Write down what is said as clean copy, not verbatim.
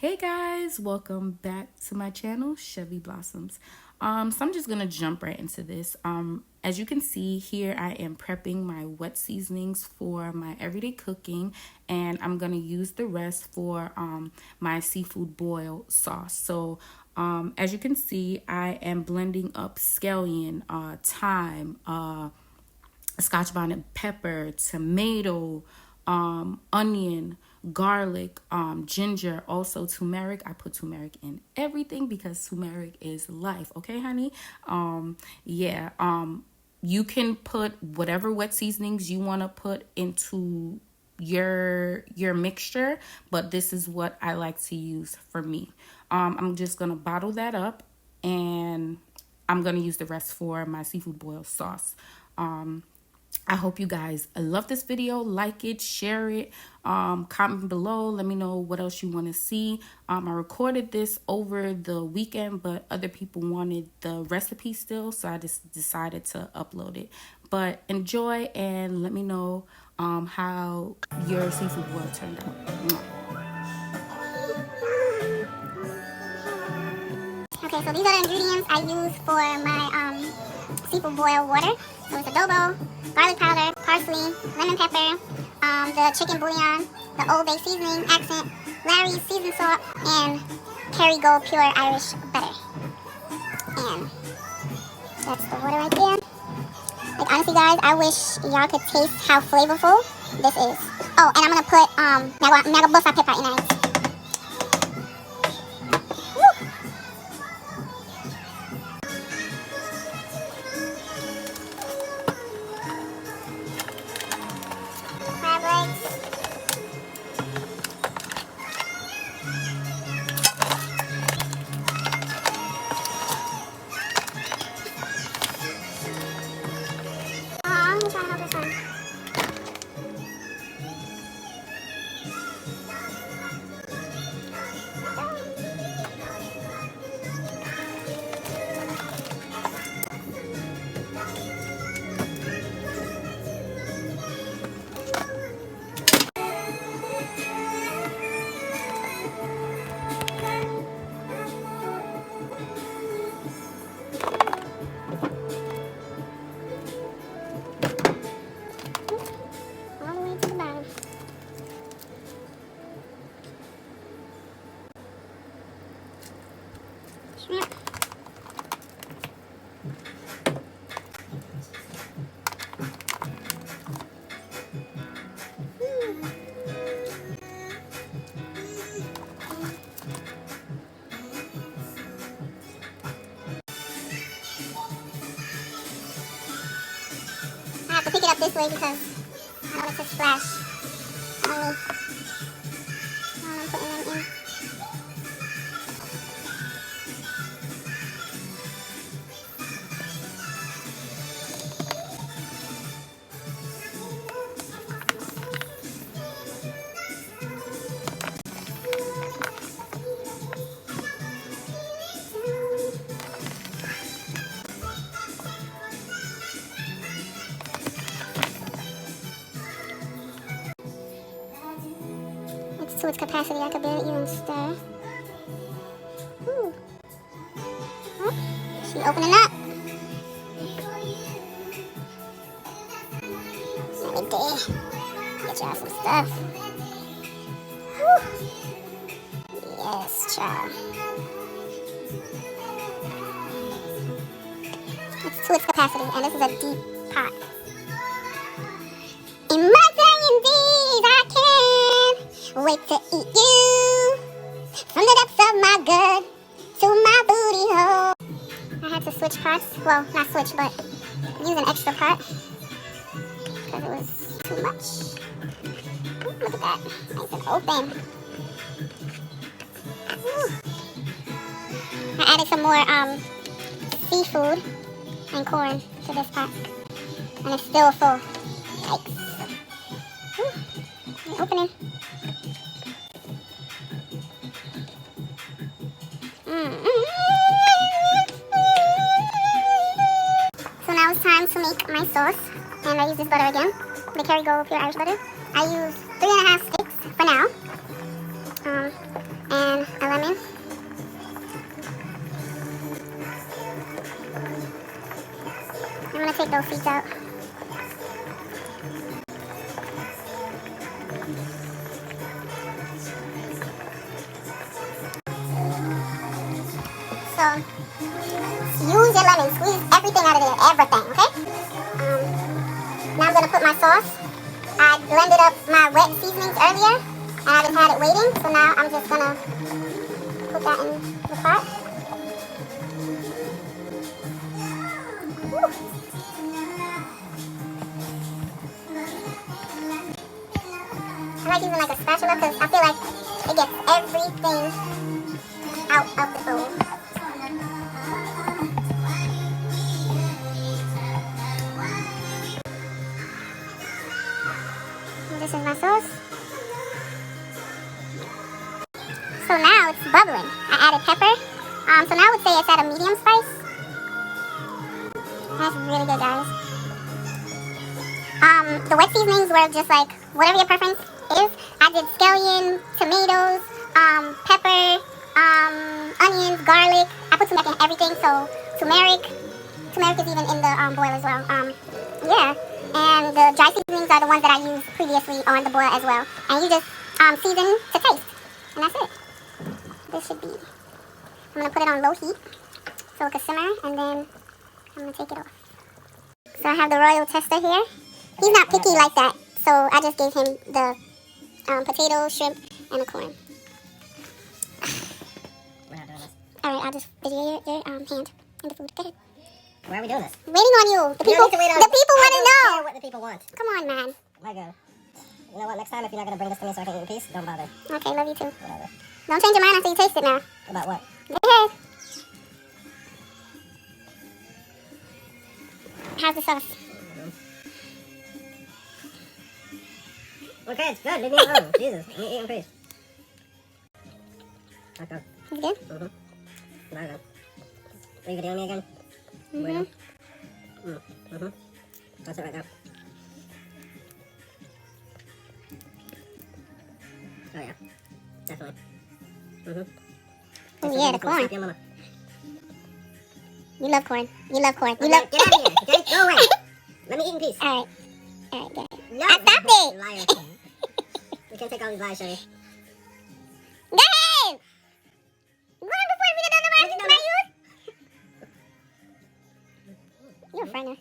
Hey guys, welcome back to my channel, Chevi Blossoms. So I'm just gonna jump right into this. As you can see here, I am prepping my wet seasonings for my everyday cooking, and I'm gonna use the rest for my seafood boil sauce. So as you can see, I am blending up scallion, thyme, scotch bonnet pepper, tomato, onion, garlic, ginger, also turmeric. I put turmeric in everything because turmeric is life. Okay, honey? You can put whatever wet seasonings you want to put into your mixture, but this is what I like to use for me. I'm just gonna bottle that up, and I'm gonna use the rest for my seafood boil sauce. I hope you guys love this video. Like it, share it, comment below. Let me know what else you want to see. I recorded this over the weekend, but other people wanted the recipe still, so I just decided to upload it. But enjoy and let me know how your seafood boil turned out. Okay, so these are the ingredients I use for my seafood boil water. So it's adobo, garlic powder, parsley, lemon pepper, the chicken bouillon, the Old Bay seasoning, accent, Larry's seasoned salt, and Kerrygold pure Irish butter. And that's the water right there. Like, honestly, guys, I wish y'all could taste how flavorful this is. Oh, and I'm gonna put naga bosa pepper in it. I have to pick it up this way because I don't want it to splash on me. I'm putting them in. To its capacity, I could barely even stir. Ooh. Oh, she opening up. Right there. Get y'all some stuff. Woo. Yes, child. It's to its capacity, and this is a deep pot. In my dying days, I can't wait to eat you. From the depths of my gut to my booty hole. I had to switch pots. Well, not switch, but use an extra pot because it was too much. Ooh, look at that. Nice and open. Ooh. I added some more seafood and corn to this pot. And it's still full. Yikes. Opening. So now it's time to make my sauce, and I use this butter again, the Kerrygold pure Irish butter. I use 3.5 sticks for now. and a lemon. I'm gonna take those seeds out. So, use your lemon, squeeze everything out of there, everything, okay? Now I'm gonna put my sauce. I blended up my wet seasonings earlier, and I just had it waiting, so now I'm just gonna put that in the pot. Woo. I like using like a spatula because I feel like it gets everything out of the bowl. And this is my sauce. So now it's bubbling. I added pepper. So now I would say it's at a medium spice. That's really good, guys. The wet seasonings were just like whatever your preference is. I did scallion, tomatoes, pepper, onions, garlic. I put turmeric in everything, so turmeric is even in the boil as well. Yeah, and the dry seasonings are the ones that I used previously on the boil as well. And you just season to taste, and that's it. This should be. I'm gonna put it on low heat so it can simmer, and then I'm gonna take it off. So I have the royal tester here. He's not picky like that, so I just gave him the potato, shrimp, and the corn. We're not doing this. Alright, I'll just video your hand in the food. Go ahead. Why are we doing this? Waiting on you. The people want to I don't know. care what the people want. Come on, man. My God. You know what? Next time, if you're not gonna bring this to me so I can eat in peace, don't bother. Okay, love you too. Whatever. Don't change your mind after you taste it now. About what? Go ahead. How's the sauce? Okay, it's good. Leave me alone. Jesus, let me eat in peace. Okay. It's good? Very good. Are you videoing me again? That's it right there. Oh yeah, definitely. Oh yeah, the corn. Your mama. You love corn. You love corn. You Okay, love. get out of here, okay? Go away. Let me eat in peace. Alright. Alright, good. No. I stopped it. Liar. You can't take all these lies, Chevi. Go ahead. Go on before we get done the work. You're a friender.